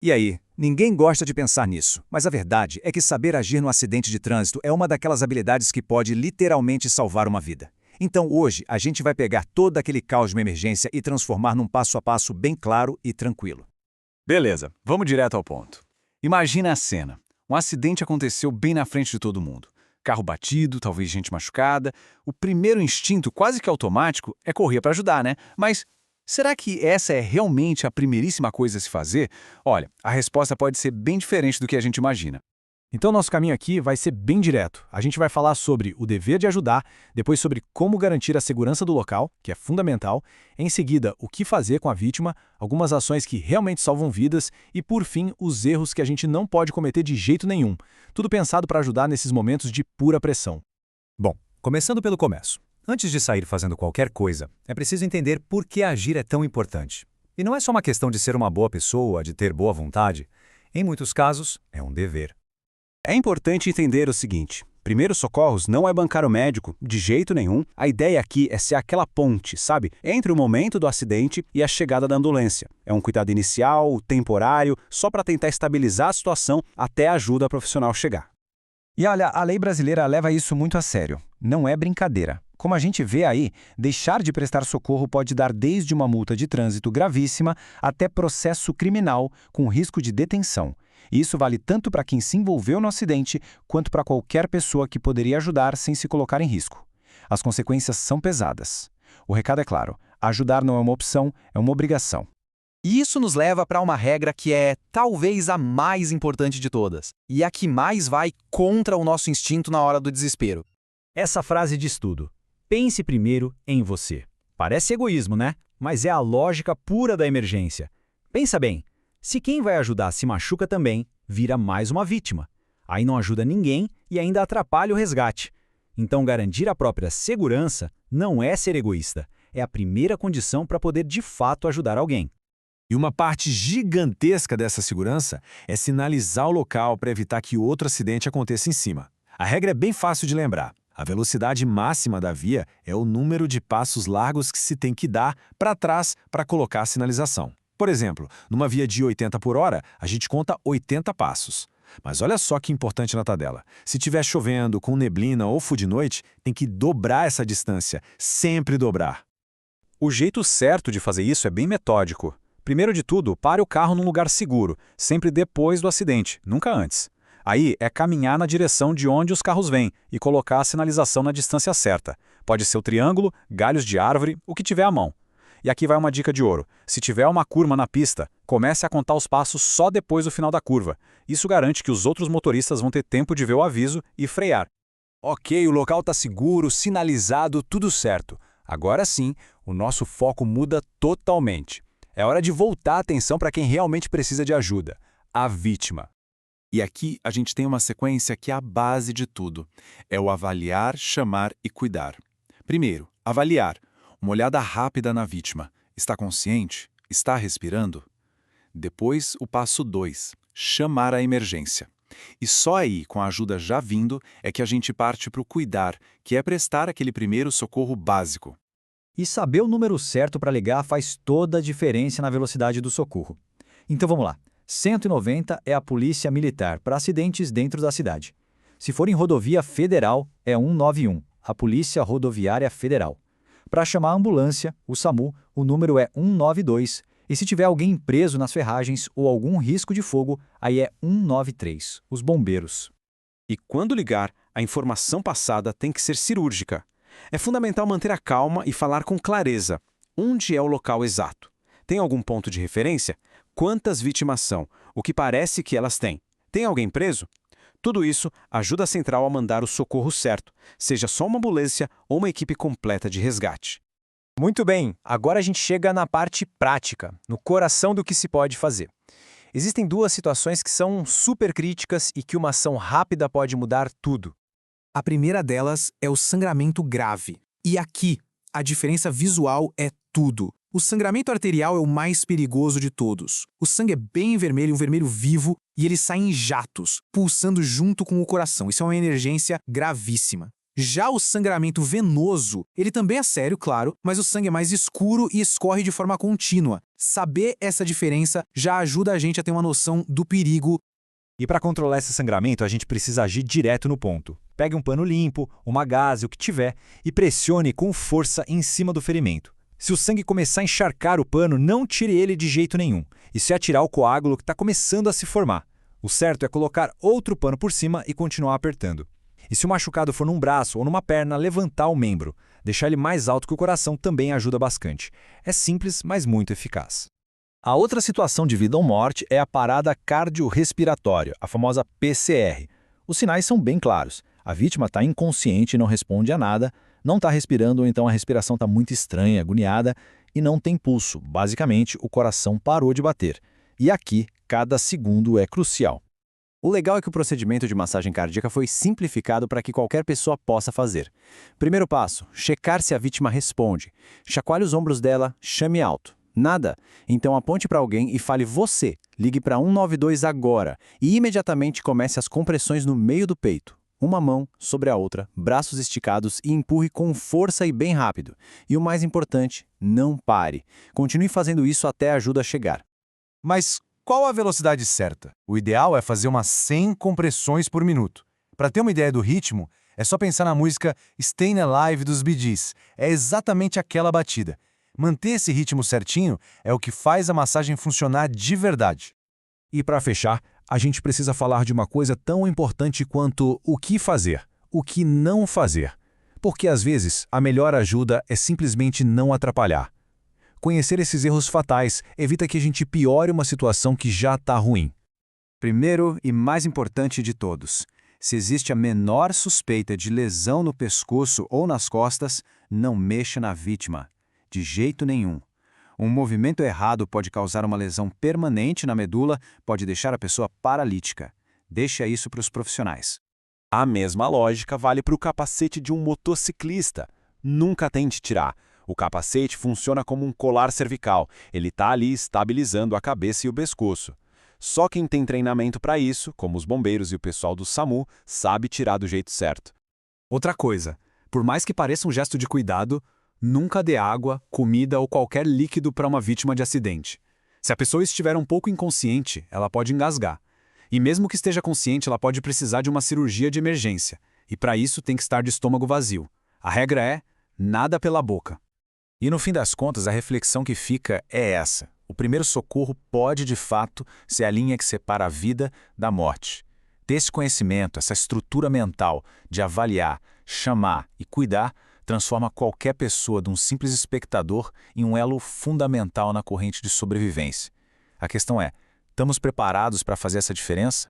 E aí, ninguém gosta de pensar nisso, mas a verdade é que saber agir no acidente de trânsito é uma daquelas habilidades que pode literalmente salvar uma vida. Então hoje a gente vai pegar todo aquele caos de uma emergência e transformar num passo a passo bem claro e tranquilo. Beleza, vamos direto ao ponto. Imagina a cena. Um acidente aconteceu bem na frente de todo mundo. Carro batido, talvez gente machucada. O primeiro instinto, quase que automático, é correr para ajudar, né? Mas será que essa é realmente a primeiríssima coisa a se fazer? Olha, a resposta pode ser bem diferente do que a gente imagina. Então, nosso caminho aqui vai ser bem direto. A gente vai falar sobre o dever de ajudar, depois sobre como garantir a segurança do local, que é fundamental, em seguida, o que fazer com a vítima, algumas ações que realmente salvam vidas e, por fim, os erros que a gente não pode cometer de jeito nenhum. Tudo pensado para ajudar nesses momentos de pura pressão. Bom, começando pelo começo. Antes de sair fazendo qualquer coisa, é preciso entender por que agir é tão importante. E não é só uma questão de ser uma boa pessoa, de ter boa vontade. Em muitos casos, é um dever. É importante entender o seguinte: primeiros socorros não é bancar o médico, de jeito nenhum. A ideia aqui é ser aquela ponte, sabe? Entre o momento do acidente e a chegada da ambulância. É um cuidado inicial, temporário, só para tentar estabilizar a situação até a ajuda profissional chegar. E olha, a lei brasileira leva isso muito a sério. Não é brincadeira. Como a gente vê aí, deixar de prestar socorro pode dar desde uma multa de trânsito gravíssima até processo criminal com risco de detenção. E isso vale tanto para quem se envolveu no acidente, quanto para qualquer pessoa que poderia ajudar sem se colocar em risco. As consequências são pesadas. O recado é claro: ajudar não é uma opção, é uma obrigação. E isso nos leva para uma regra que é talvez a mais importante de todas, e a que mais vai contra o nosso instinto na hora do desespero. Essa frase diz tudo. Pense primeiro em você. Parece egoísmo, né? Mas é a lógica pura da emergência. Pensa bem. Se quem vai ajudar se machuca também, vira mais uma vítima. Aí não ajuda ninguém e ainda atrapalha o resgate. Então, garantir a própria segurança não é ser egoísta. É a primeira condição para poder de fato ajudar alguém. E uma parte gigantesca dessa segurança é sinalizar o local para evitar que outro acidente aconteça em cima. A regra é bem fácil de lembrar. A velocidade máxima da via é o número de passos largos que se tem que dar para trás para colocar a sinalização. Por exemplo, numa via de 80 por hora, a gente conta 80 passos. Mas olha só que importante na tabela. Se estiver chovendo, com neblina ou for de noite, tem que dobrar essa distância, sempre dobrar. O jeito certo de fazer isso é bem metódico. Primeiro de tudo, pare o carro num lugar seguro, sempre depois do acidente, nunca antes. Aí é caminhar na direção de onde os carros vêm e colocar a sinalização na distância certa. Pode ser o triângulo, galhos de árvore, o que tiver à mão. E aqui vai uma dica de ouro. Se tiver uma curva na pista, comece a contar os passos só depois do final da curva. Isso garante que os outros motoristas vão ter tempo de ver o aviso e frear. Ok, o local está seguro, sinalizado, tudo certo. Agora sim, o nosso foco muda totalmente. É hora de voltar a atenção para quem realmente precisa de ajuda: a vítima. E aqui a gente tem uma sequência que é a base de tudo. É o avaliar, chamar e cuidar. Primeiro, avaliar. Uma olhada rápida na vítima. Está consciente? Está respirando? Depois, o passo 2, chamar a emergência. E só aí, com a ajuda já vindo, é que a gente parte para o cuidar, que é prestar aquele primeiro socorro básico. E saber o número certo para ligar faz toda a diferença na velocidade do socorro. Então vamos lá. 190 é a Polícia Militar para acidentes dentro da cidade. Se for em rodovia federal, é 191, a Polícia Rodoviária Federal. Para chamar a ambulância, o SAMU, o número é 192, e se tiver alguém preso nas ferragens ou algum risco de fogo, aí é 193, os bombeiros. E quando ligar, a informação passada tem que ser cirúrgica. É fundamental manter a calma e falar com clareza. Onde é o local exato? Tem algum ponto de referência? Quantas vítimas são? O que parece que elas têm? Tem alguém preso? Tudo isso ajuda a central a mandar o socorro certo, seja só uma ambulância ou uma equipe completa de resgate. Muito bem, agora a gente chega na parte prática, no coração do que se pode fazer. Existem duas situações que são super críticas e que uma ação rápida pode mudar tudo. A primeira delas é o sangramento grave. E aqui, a diferença visual é tudo. O sangramento arterial é o mais perigoso de todos. O sangue é bem vermelho, um vermelho vivo, e ele sai em jatos, pulsando junto com o coração. Isso é uma emergência gravíssima. Já o sangramento venoso, ele também é sério, claro, mas o sangue é mais escuro e escorre de forma contínua. Saber essa diferença já ajuda a gente a ter uma noção do perigo. E para controlar esse sangramento, a gente precisa agir direto no ponto. Pegue um pano limpo, uma gaze, o que tiver, e pressione com força em cima do ferimento. Se o sangue começar a encharcar o pano, não tire ele de jeito nenhum. Isso é atirar o coágulo que está começando a se formar. O certo é colocar outro pano por cima e continuar apertando. E se o machucado for num braço ou numa perna, levantar o membro. Deixar ele mais alto que o coração também ajuda bastante. É simples, mas muito eficaz. A outra situação de vida ou morte é a parada cardiorrespiratória, a famosa PCR. Os sinais são bem claros. A vítima está inconsciente e não responde a nada, não está respirando ou então a respiração está muito estranha, agoniada e não tem pulso. Basicamente, o coração parou de bater. E aqui, cada segundo é crucial. O legal é que o procedimento de massagem cardíaca foi simplificado para que qualquer pessoa possa fazer. Primeiro passo, checar se a vítima responde. Chacoalhe os ombros dela, chame alto. Nada? Então aponte para alguém e fale você. Ligue para 192 agora e imediatamente comece as compressões no meio do peito. Uma mão sobre a outra, braços esticados e empurre com força e bem rápido. E o mais importante, não pare. Continue fazendo isso até a ajuda chegar. Mas qual a velocidade certa? O ideal é fazer umas 100 compressões por minuto. Para ter uma ideia do ritmo, é só pensar na música Stayin' Alive dos Bee Gees. É exatamente aquela batida. Manter esse ritmo certinho é o que faz a massagem funcionar de verdade. E para fechar, a gente precisa falar de uma coisa tão importante quanto o que fazer, o que não fazer. Porque às vezes a melhor ajuda é simplesmente não atrapalhar. Conhecer esses erros fatais evita que a gente piore uma situação que já está ruim. Primeiro e mais importante de todos, se existe a menor suspeita de lesão no pescoço ou nas costas, não mexa na vítima. De jeito nenhum. Um movimento errado pode causar uma lesão permanente na medula, pode deixar a pessoa paralítica. Deixa isso para os profissionais. A mesma lógica vale para o capacete de um motociclista. Nunca tente tirar. O capacete funciona como um colar cervical. Ele está ali estabilizando a cabeça e o pescoço. Só quem tem treinamento para isso, como os bombeiros e o pessoal do SAMU, sabe tirar do jeito certo. Outra coisa, por mais que pareça um gesto de cuidado, nunca dê água, comida ou qualquer líquido para uma vítima de acidente. Se a pessoa estiver um pouco inconsciente, ela pode engasgar. E mesmo que esteja consciente, ela pode precisar de uma cirurgia de emergência. E para isso tem que estar de estômago vazio. A regra é, nada pela boca. E no fim das contas, a reflexão que fica é essa. O primeiro socorro pode, de fato, ser a linha que separa a vida da morte. Ter esse conhecimento, essa estrutura mental de avaliar, chamar e cuidar, transforma qualquer pessoa de um simples espectador em um elo fundamental na corrente de sobrevivência. A questão é, estamos preparados para fazer essa diferença?